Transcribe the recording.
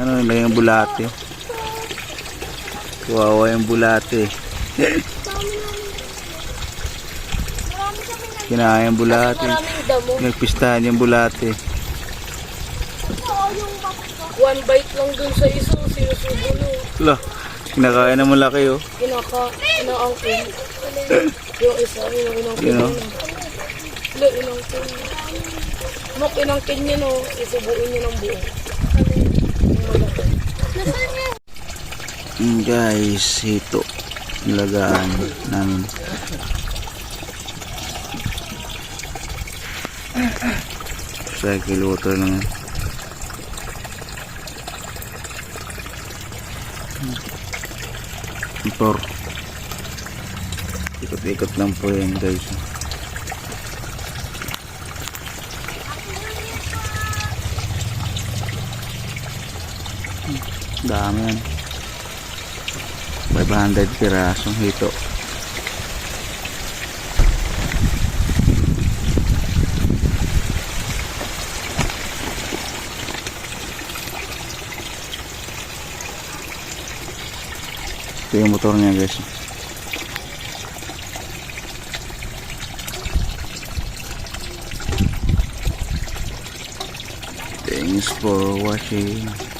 Ano nila yung bulate. Kawawa yung bulate. Kinain yung bulate. Nagpistahan yung bulate. One bite lang dun sa isa, sinusubo nyo. Lah, kinakain na malaki oh. Inaangkin. Yung isa, inangkin You know? Wala, inangkin. Nok, inangkin niya no, isubuin niya ng buo. Guys, ito. Nilagaan namin. Cycle water lang yan. Motor. Ikot-ikot lang po yan guys. Dami yan. 500 pirasong hito. Ito yung motor niya guys. Thanks for watching.